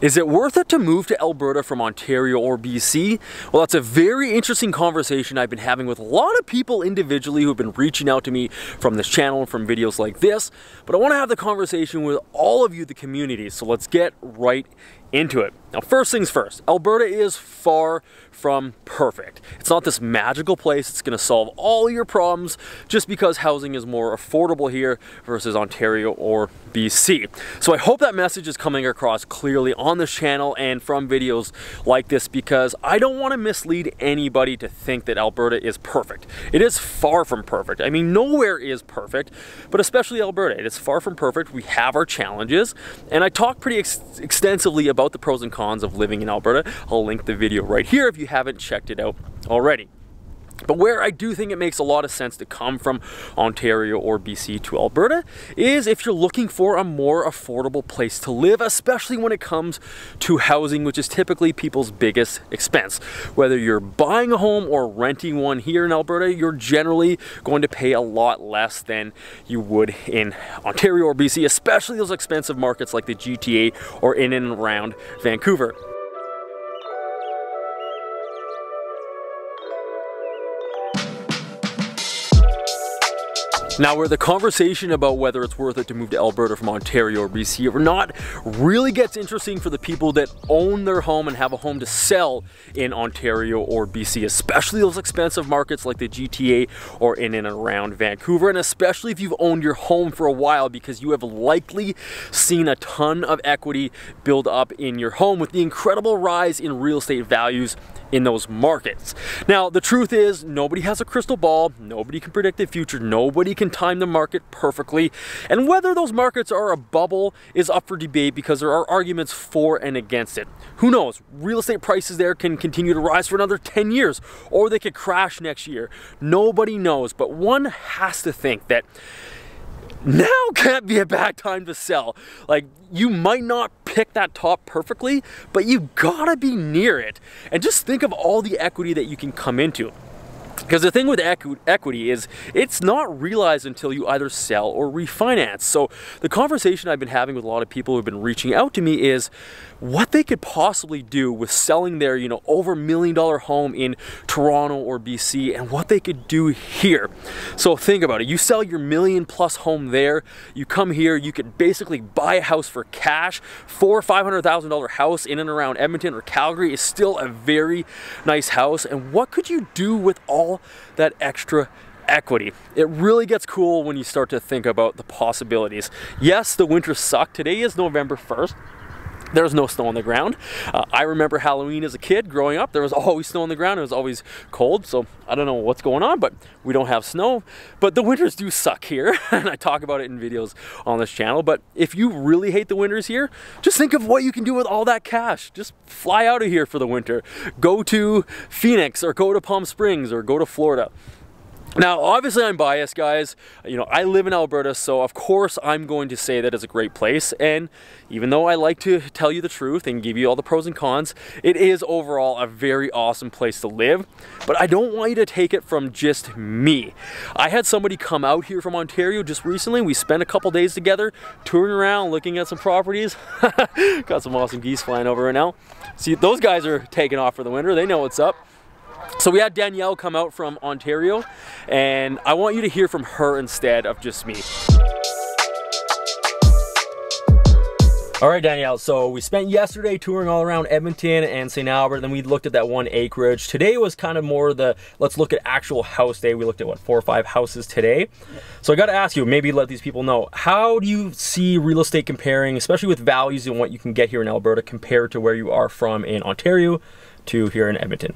Is it worth it to move to Alberta from Ontario or BC? Well, that's a very interesting conversation I've been having with a lot of people individually who've been reaching out to me from this channel and from videos like this. But I want to have the conversation with all of you, the community, so let's get right into it. Now, first things first, Alberta is far from perfect. It's not this magical place that's going to solve all your problems just because housing is more affordable here versus Ontario or BC. So I hope that message is coming across clearly on this channel and from videos like this, because I don't want to mislead anybody to think that Alberta is perfect. It is far from perfect. I mean, nowhere is perfect, but especially Alberta. It is far from perfect. We have our challenges, and I talk pretty extensively about the pros and cons of living in Alberta. I'll link the video right here if you haven't checked it out already. But where I do think it makes a lot of sense to come from Ontario or BC to Alberta is if you're looking for a more affordable place to live, especially when it comes to housing, which is typically people's biggest expense. Whether you're buying a home or renting one here in Alberta, you're generally going to pay a lot less than you would in Ontario or BC, especially those expensive markets like the GTA or in and around Vancouver. Now, where the conversation about whether it's worth it to move to Alberta from Ontario or BC or not really gets interesting for the people that own their home and have a home to sell in Ontario or BC, especially those expensive markets like the GTA or in and around Vancouver, and especially if you've owned your home for a while, because you have likely seen a ton of equity build up in your home with the incredible rise in real estate values in those markets. Now, the truth is, nobody has a crystal ball, nobody can predict the future, nobody can time the market perfectly, and whether those markets are a bubble is up for debate because there are arguments for and against it. Who knows? Real estate prices there can continue to rise for another 10 years, or they could crash next year. Nobody knows, but one has to think that now can't be a bad time to sell. Like, you might not pick that top perfectly, but you gotta be near it. And just think of all the equity that you can come into. Because the thing with equity is it's not realized until you either sell or refinance. So the conversation I've been having with a lot of people who've been reaching out to me is what they could possibly do with selling their, over $1 million home in Toronto or BC, and what they could do here. So think about it. You sell your $1 million+ home there, you come here, you could basically buy a house for cash. $400,000 or $500,000 house in and around Edmonton or Calgary is still a very nice house. And what could you do with all that extra equity? It really gets cool when you start to think about the possibilities. Yes, the winter sucked. Today is November 1st. There's no snow on the ground. I remember Halloween as a kid growing up. There was always snow on the ground. It was always cold. So I don't know what's going on, but we don't have snow. But the winters do suck here. And I talk about it in videos on this channel. But if you really hate the winters here, just think of what you can do with all that cash. Just fly out of here for the winter. Go to Phoenix or go to Palm Springs or go to Florida. Now, obviously I'm biased, guys. I live in Alberta, so of course I'm going to say that it's a great place. And even though I like to tell you the truth and give you all the pros and cons, it is overall a very awesome place to live. But I don't want you to take it from just me. I had somebody come out here from Ontario just recently. We spent a couple days together touring around, looking at some properties. Got some awesome geese flying over right now. See, those guys are taking off for the winter. They know what's up. So we had Danielle come out from Ontario, and I want you to hear from her instead of just me. All right, Danielle, so we spent yesterday touring all around Edmonton and St. Albert, then we looked at that one acreage. Today was kind of more the, let's look at actual house day. We looked at, what, 4 or 5 houses today. So I got to ask you, maybe let these people know, how do you see real estate comparing, especially with values and what you can get here in Alberta compared to where you are from in Ontario to here in Edmonton?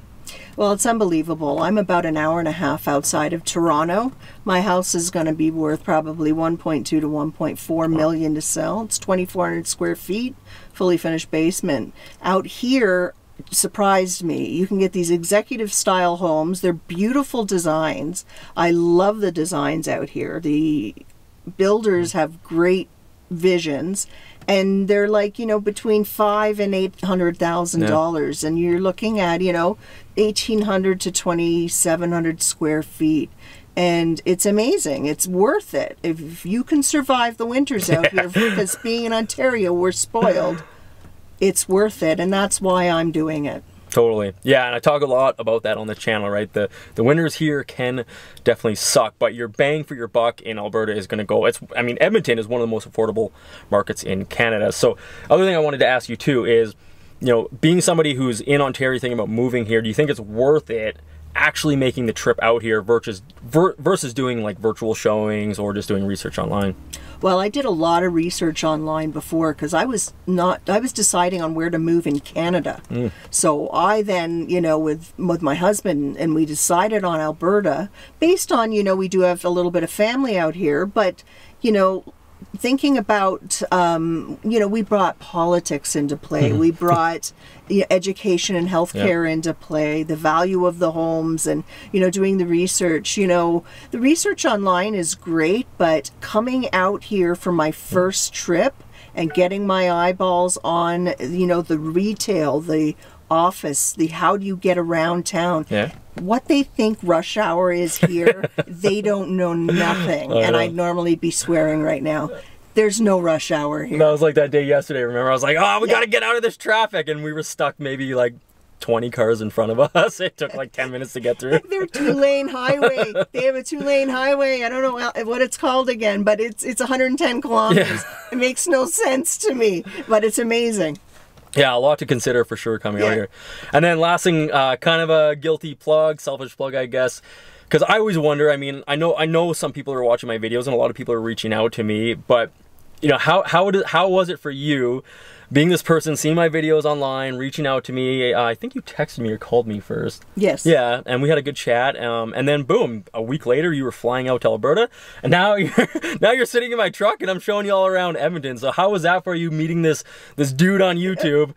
Well, it's unbelievable. I'm about an hour and a half outside of Toronto. My house is going to be worth probably 1.2 to 1.4 million to sell. It's 2,400 square feet, fully finished basement. Out here, it surprised me. You can get these executive style homes. They're beautiful designs. I love the designs out here. The builders have great visions, and they're like, between $500,000 and $800,000, and you're looking at 1,800 to 2,700 square feet, and it's amazing. It's worth it if you can survive the winters out here, because being in Ontario, we're spoiled. it's worth it, and that's why I'm doing it. Totally. Yeah, and I talk a lot about that on the channel, right? The winters here can definitely suck, but your bang for your buck in Alberta is going to go. I mean, Edmonton is one of the most affordable markets in Canada. So, other thing I wanted to ask you too is, you know, being somebody who's in Ontario thinking about moving here, do you think it's worth it actually making the trip out here versus doing like virtual showings or just doing research online? Well, I did a lot of research online before because I was deciding on where to move in Canada. So I then, you know, with my husband, and we decided on Alberta based on, you know, we do have a little bit of family out here, but, you know, thinking about, you know, we brought politics into play. We brought education and healthcare into play, the value of the homes, and, you know, doing the research. You know, the research online is great, but coming out here for my first trip and getting my eyeballs on, you know, the retail, the office, the how do you get around town. What they think rush hour is here, they don't know nothing. And I'd normally be swearing right now. There's no rush hour here. That was like that day yesterday, remember? I was like, oh, we got to get out of this traffic. And we were stuck maybe like 20 cars in front of us. It took like 10 minutes to get through. They're two-lane highway. They have a two-lane highway. I don't know what it's called again, but it's 110 kilometers. It makes no sense to me, but it's amazing. Yeah, a lot to consider for sure coming out here. And then last thing, kind of a guilty plug, selfish plug, I guess. Because I always wonder, I mean, I know some people are watching my videos and a lot of people are reaching out to me, but, you know, how was it for you being this person, seeing my videos online, reaching out to me? I think you texted me or called me first. Yes. Yeah, and we had a good chat. And then boom, a week later you were flying out to Alberta, and now you're sitting in my truck and I'm showing you all around Edmonton. So how was that for you, meeting this dude on YouTube,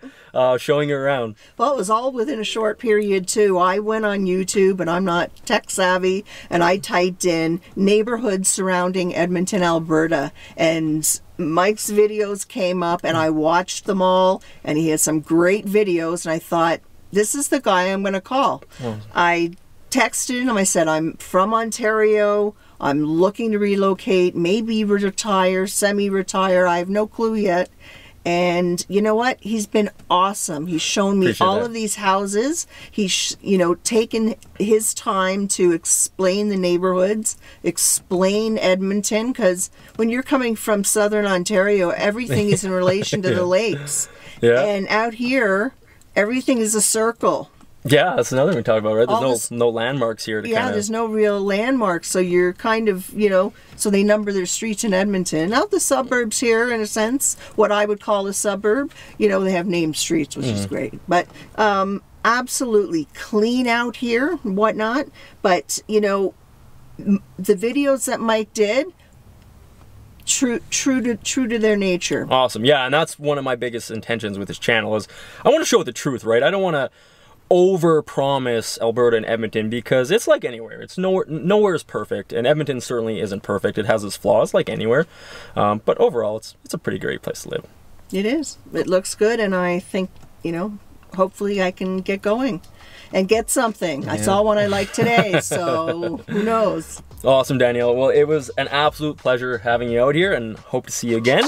showing you around? Well, it was all within a short period too. I went on YouTube, and I'm not tech savvy, and I typed in neighborhoods surrounding Edmonton, Alberta, and Mike's videos came up, and I watched them all, and he had some great videos, and I thought, this is the guy I'm going to call. I texted him, I said, I'm from Ontario, I'm looking to relocate, maybe retire, semi-retire, I have no clue yet. And you know what? He's been awesome. He's shown me all of these houses. He's, you know, taken his time to explain the neighborhoods, explain Edmonton, because when you're coming from southern Ontario, everything is in relation to the lakes. And out here, everything is a circle. Yeah, that's another thing we talked about, right? There's no landmarks here to kind of... there's no real landmarks, so you're kind of, you know, so they number their streets in Edmonton. Out the suburbs here, in a sense, what I would call a suburb, you know, they have named streets, which is great. But absolutely clean out here and whatnot. But, you know, the videos that Mike did, true to their nature. Awesome. Yeah, and that's one of my biggest intentions with this channel is I want to show the truth, right? I don't want to over-promise Alberta and Edmonton, because it's like anywhere. It's nowhere is perfect, and Edmonton certainly isn't perfect. It has its flaws, like anywhere. But overall, it's a pretty great place to live. It is. It looks good, and I think, you know, hopefully I can get going and get something. I saw one I like today, so who knows? Awesome, Danielle. Well, it was an absolute pleasure having you out here, and hope to see you again.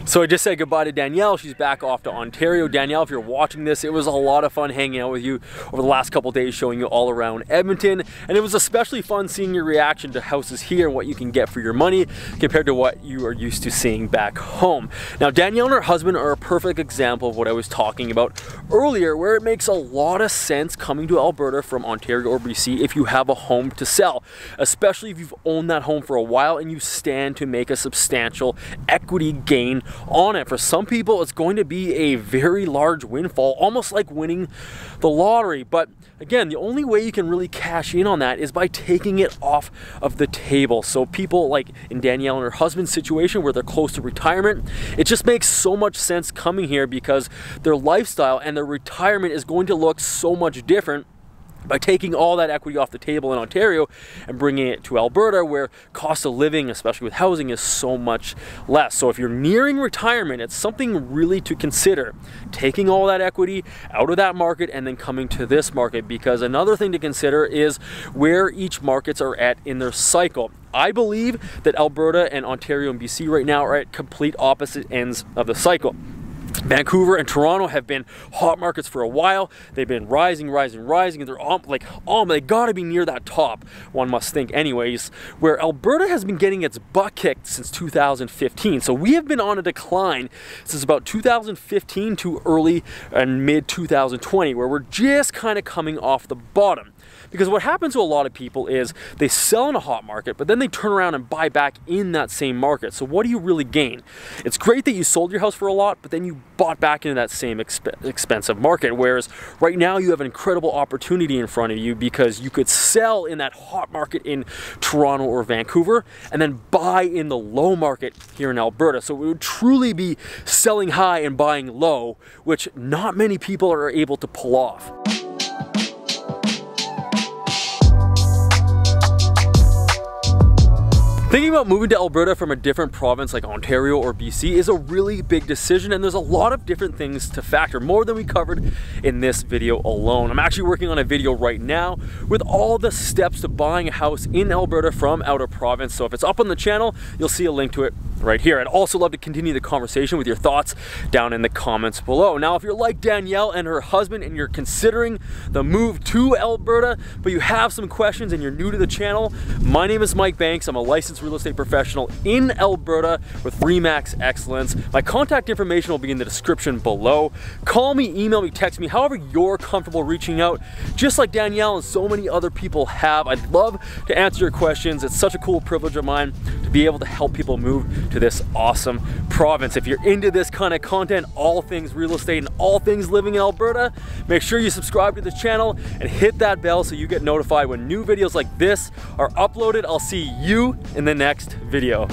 So I just said goodbye to Danielle. She's back off to Ontario. Danielle, if you're watching this, it was a lot of fun hanging out with you over the last couple of days, showing you all around Edmonton. And it was especially fun seeing your reaction to houses here and what you can get for your money compared to what you are used to seeing back home. Now, Danielle and her husband are a perfect example of what I was talking about earlier, where it makes a lot of sense coming to Alberta from Ontario or BC if you have a home to sell, especially if you've owned that home for a while and you stand to make a substantial equity gain on it. For some people, it's going to be a very large windfall, almost like winning the lottery. But again, the only way you can really cash in on that is by taking it off of the table. So people like in Danielle and her husband's situation, where they're close to retirement, it just makes so much sense coming here, because their lifestyle and their retirement is going to look so much different by taking all that equity off the table in Ontario and bringing it to Alberta, where cost of living, especially with housing, is so much less. So if you're nearing retirement, it's something really to consider, taking all that equity out of that market and then coming to this market, because another thing to consider is where each markets are at in their cycle. I believe that Alberta and Ontario and BC right now are at complete opposite ends of the cycle. Vancouver and Toronto have been hot markets for a while. They've been rising, and they're they gotta be near that top, one must think anyways, where Alberta has been getting its butt kicked since 2015. So we have been on a decline since about 2015 to early and mid 2020, where we're just kind of coming off the bottom. Because what happens to a lot of people is they sell in a hot market, but then they turn around and buy back in that same market. So what do you really gain? It's great that you sold your house for a lot, but then you bought back into that same expensive market. Whereas right now you have an incredible opportunity in front of you because you could sell in that hot market in Toronto or Vancouver and then buy in the low market here in Alberta. So it would truly be selling high and buying low, which not many people are able to pull off. Thinking about moving to Alberta from a different province like Ontario or BC is a really big decision, and there's a lot of different things to factor, more than we covered in this video alone. I'm actually working on a video right now with all the steps to buying a house in Alberta from out of province, so if it's up on the channel, you'll see a link to it right here. I'd also love to continue the conversation with your thoughts down in the comments below. Now, if you're like Danielle and her husband and you're considering the move to Alberta, but you have some questions and you're new to the channel, my name is Mike Banks. I'm a licensed real estate professional in Alberta with RE/MAX Excellence. My contact information will be in the description below. Call me, email me, text me, however you're comfortable reaching out, just like Danielle and so many other people have. I'd love to answer your questions. It's such a cool privilege of mine to be able to help people move to this awesome province. If you're into this kind of content, all things real estate and all things living in Alberta, make sure you subscribe to this channel and hit that bell so you get notified when new videos like this are uploaded. I'll see you in the next video.